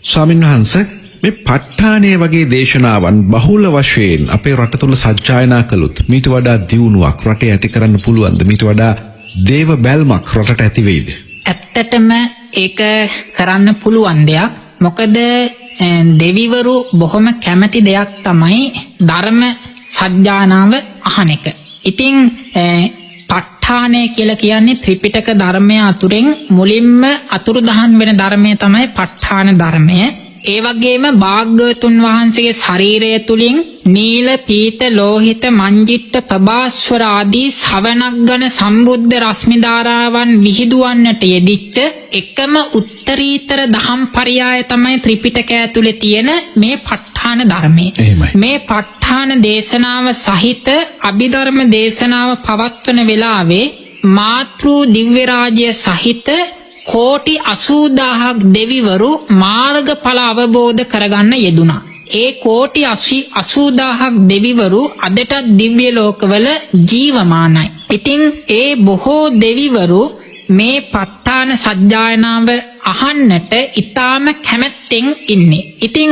ස්වාමීන් වහන්සේ මේ ප ဋ ාණයේ වගේ දේශනාවන් බහුල වශයෙන් අපේ රට තුළ සජ්ජායනා කළොත් මීට වඩා දියුණුවක් රටේ ඇති කරන්න පුළුවන්ද? මීට වඩා දේව බැල්මක් රටට ඇති වෙයිද? ඇත්තටම ඒක කරන්න පුළුවන් දෙයක්. මොකද දෙවිවරු බොහොම කැමති දෙයක් තමයි ධර්ම සජ්ජායනාව අහන එක. ඉතින් ප ဋ ාණය කියලා කියන්නේ ත්‍රිපිටක ධර්මය අතුරෙන් මුලින්ම අතුරුදහන් වෙන ධර්මය තමයි ප ဋ ාණ ධර්මය. ඒ වගේම භාග්‍යවතුන් වහන්සේගේ ශරීරය තුලින් නීල පීත ලෝහිත මංජිට්ට ප්‍රභාස්වර ආදී ශවනග්ගන සම්බුද්ධ රශ්මි ධාරාවන් විහිදුවන්නට යෙදිච්ච එකම උත්තරීතර දහම් පරයය තමයි ත්‍රිපිටකය ඇතුලේ තියෙන මේ ප ဋ ාණ ධර්මය. මේ ප ဋ ාණ දේශනාව සහිත අභිධර්ම දේශනාව පවත්වන වෙලාවේ මාතෘ දිව්‍ය රාජ්‍ය සහිත කෝටි 80000ක් දෙවිවරු මාර්ගඵල අවබෝධ කරගන්න යෙදුණා. ඒ කෝටි 80000ක් දෙවිවරු අදට දිව්‍ය ලෝකවල ජීවමානයි. ඉතින් ඒ බොහෝ දෙවිවරු මේ ප ဋ ාණ සජ්ජායනාව අහන්නට ඊටාම කැමැත්තෙන් ඉන්නේ. ඉතින්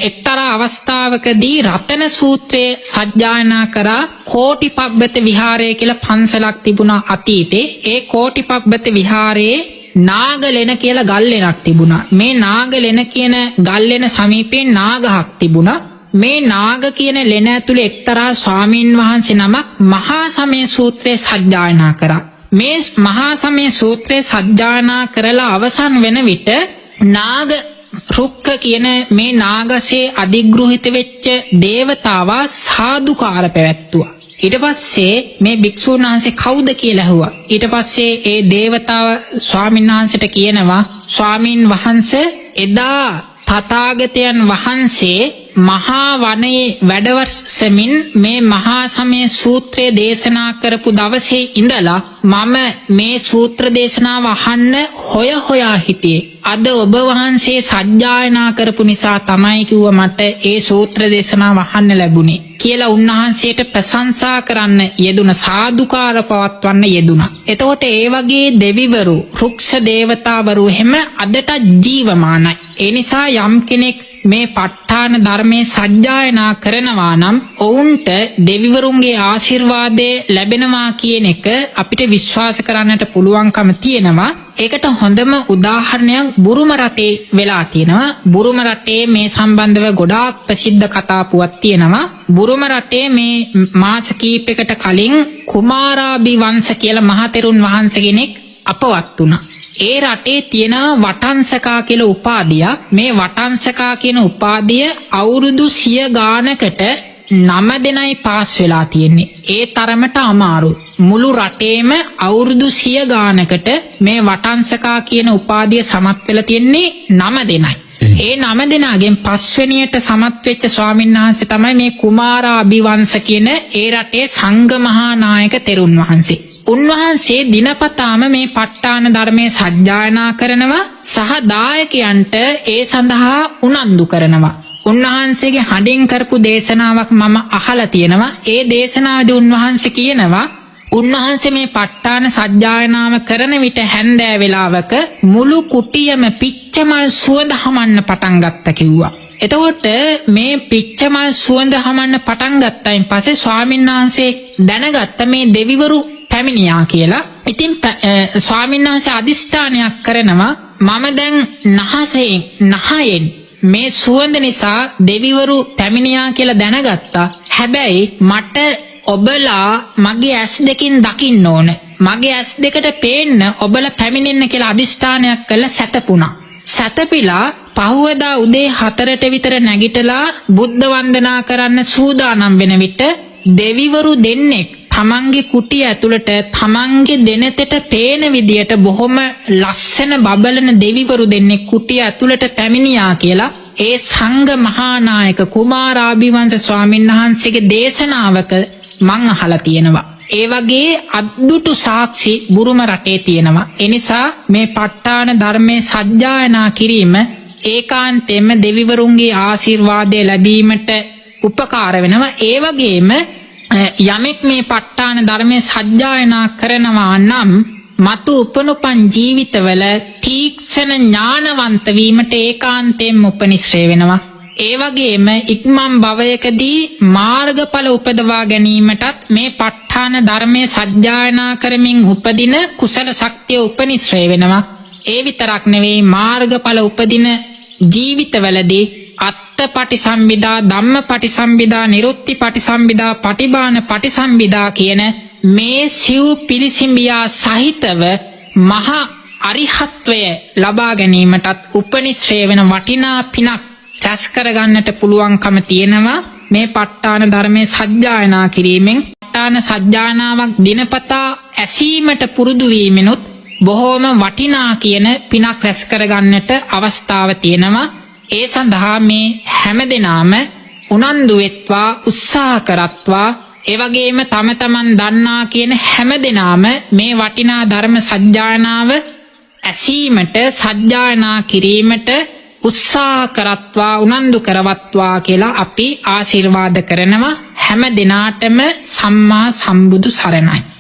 එක්තරා අවස්ථාවකදී රතන සූත්‍රය සජ්ජායනා කරා කෝටිපබ්බත විහාරය කියලා පන්සලක් තිබුණා අතීතේ. ඒ කෝටිපබ්බත විහාරයේ නාගලෙන කියලා ගල්ලෙනක් තිබුණා. මේ නාගලෙන කියන ගල්ලෙන සමීපයෙන් නාගහක් තිබුණා. මේ නාග කියන ලෙන ඇතුලේ එක්තරා ස්වාමීන් වහන්සේ නමක් මහා සමය සූත්‍රය සජ්ජායනා කරා. මේ මහා සමය සූත්‍රය සජ්ජායනා කරලා අවසන් වෙන විට නාග රුක්ක කියන මේ නාගසේ අධිග්‍රහිත වෙච්ච දේවතාවා සාදුකාර පැවැත්තුවා. ඊට පස්සේ මේ භික්ෂුන් වහන්සේ කවුද කියලා ඇහුවා. ඊට පස්සේ ඒ දේවතාව ස්වාමීන් වහන්සේට කියනවා, ස්වාමීන් වහන්සේ එදා තථාගතයන් වහන්සේ මහා වනයේ වැඩවසමින් මේ මහා සමය සූත්‍රය දේශනා කරපු දවසේ ඉඳලා මම මේ සූත්‍ර දේශනාව අහන්න හොයා හිටියේ. අද ඔබ වහන්සේ සජ්ජායනා කරපු නිසා තමයි කිව්වා මට ඒ සූත්‍ර දේශනාව අහන්න ලැබුණේ කියලා උන්වහන්සේට ප්‍රශංසා කරන්න යෙදුන, සාදුකාර පවත්වන්න යෙදුණා. එතකොට ඒ වගේ දෙවිවරු, රුක්ෂ දේවතාවරු හැම අදට ජීවමානයි. ඒ නිසා යම් කෙනෙක් මේ ප ဋ ාණ ධර්මයේ සජ්ජායනා කරනවා නම් ඔවුන්ට දෙවිවරුන්ගේ ආශිර්වාදය ලැබෙනවා කියන එක අපිට විශ්වාස කරන්නට පුළුවන්කම තියෙනවා. ඒකට හොඳම උදාහරණයක් බුරුම රටේ වෙලා තියෙනවා. බුරුම රටේ මේ සම්බන්ධව ගොඩාක් ප්‍රසිද්ධ කතා පුවත් තියෙනවා. බුරුම රටේ මේ මාස කීපයකට කලින් කුමාරාභි වංශ කියලා මහතෙරුන් වහන්සේ කෙනෙක් අපවත් වුණා. ඒ රටේ තියෙන වටංසකා කියලා උපාධියක්. මේ වටංසකා කියන උපාධිය අවුරුදු 100 ගානකට 9 දෙනයි පාස් වෙලා තියෙන්නේ. ඒ තරමට අමාරු. මුළු රටේම අවුරුදු 100 ගානකට මේ වටංසකා කියන උපාධිය සමත් වෙලා තියෙන්නේ 9 දෙනයි. ඒ 9 දෙනාගෙන් පස්වෙනියට සමත් වෙච්ච ස්වාමීන් වහන්සේ තමයි මේ කුමාරාභිවංශ කියන ඒ රටේ සංඝ මහා නායක තෙරුන් වහන්සේ. උන්වහන්සේ දිනපතාම මේ ප ဋ ාණ ධර්මයේ සජ්ජායනා කරනවා සහ දායකයන්ට ඒ සඳහා උනන්දු කරනවා. උන්වහන්සේගේ හඬින් කරපු දේශනාවක් මම අහලා තියෙනවා. ඒ දේශනාවේදී උන්වහන්සේ කියනවා උන්වහන්සේ මේ ප ဋ ාණ සජ්ජායනාව කරන විට හැන්දෑ වෙලාවක මුළු කුටියම පිච්චමල් සුවඳ හමන්න පටන් ගත්තා කිව්වා. එතකොට මේ පිච්චමල් සුවඳ හමන්න පටන් ගත්තයින් පස්සේ ස්වාමීන් වහන්සේ දැනගත්ත මේ දෙවිවරු පැමිණියා කියලා. ඉතින් ස්වාමීන් වහන්සේ අදිෂ්ඨානයක් කරනවා මම දැන් නහයෙන් මේ සුවඳ නිසා දෙවිවරු පැමිණියා කියලා දැනගත්තා. හැබැයි මට ඔබලා මගේ ඇස් දෙකින් දකින්න ඕන. මගේ ඇස් දෙකට පේන්න ඔබලා පැමිණෙන්න කියලා අදිෂ්ඨානයක් කළා සැතපුණා. සැතපිලා පහුවදා උදේ 4ට විතර නැගිටලා බුද්ධ වන්දනා කරන්න සූදානම් වෙන විට දෙවිවරු දෙන්නෙක් තමන්ගේ කුටිය ඇතුළට තමන්ගේ දෙනතෙට පේන විදියට බොහොම ලස්සන බබලන දෙවිවරු දෙන්නෙක් කුටිය ඇතුළට පැමිණියා කියලා ඒ සංඝ මහා නායක කුමාරාභිවංශ ස්වාමීන් වහන්සේගේ දේශනාවක මං අහලා තියෙනවා. ඒ වගේ අද්දුටු සාක්ෂි බුරුම රටේ තියෙනවා. ඒ නිසා මේ ප ဋ ාණ ධර්මයේ සජ්ජායනා කිරීම ඒකාන්තයෙන්ම දෙවිවරුන්ගේ ආශිර්වාදය ලැබීමට උපකාර වෙනවා. ඒ වගේම යමෙක් මේ ප ဋ ාණ ධර්මයේ සජ්ජායනා කරනවා නම් මතු උපනුපන් ජීවිතවල තීක්ෂණ ඥානවන්ත වීමට ඒකාන්තයෙන්ම උපනිශ්‍රේ වෙනවා. ඒ වගේම ඉක්මන් භවයකදී මාර්ගඵල උපදවා ගැනීමටත් මේ ප ဋ ාණ ධර්මයේ සජ්ජායනා කරමින් උපදින කුසල ශක්තිය උපනිශ්‍රේ වෙනවා. ඒ විතරක් නෙවෙයි මාර්ගඵල උපදින ජීවිතවලදී අත්ත පටිසම්භිදා ධම්ම පටිසම්භිදා නිරුත්ති පටිසම්භිදා පටිභාන පටිසම්භිදා කියන මේ සිව් පිළිසිඹියා සහිතව මහා අරිහත්වය ලබා ගැනීමටත් උපනිශ්‍රේ වෙන වටිනා පිනක් රැස් කරගන්නට පුළුවන්කම තියෙනවා මේ ප ဋ ාණ ධර්මයේ සජ්ජායනා කිරීමෙන්. ප ဋ ාණ සජ්ජායනාවක් දිනපතා ඇසීමට පුරුදු වීමෙනුත් බොහෝම වටිනා කියන පිනක් රැස් කරගන්නට අවස්ථාව තියෙනවා. ඒ සඳහා මේ හැමදෙනාම උනන්දු වෙත්වා උත්සාහ කරත්වා ඒ වගේම තම තමන් දන්නා කියන හැමදෙනාම මේ වටිනා ධර්ම සජ්ජායනාව ඇසීමට සජ්ජායනා කිරීමට උත්සාහ කරත්වා උනන්දු කරවත්වා කියලා අපි ආශිර්වාද කරනවා. හැම දිනාටම සම්මා සම්බුදු සරණයි.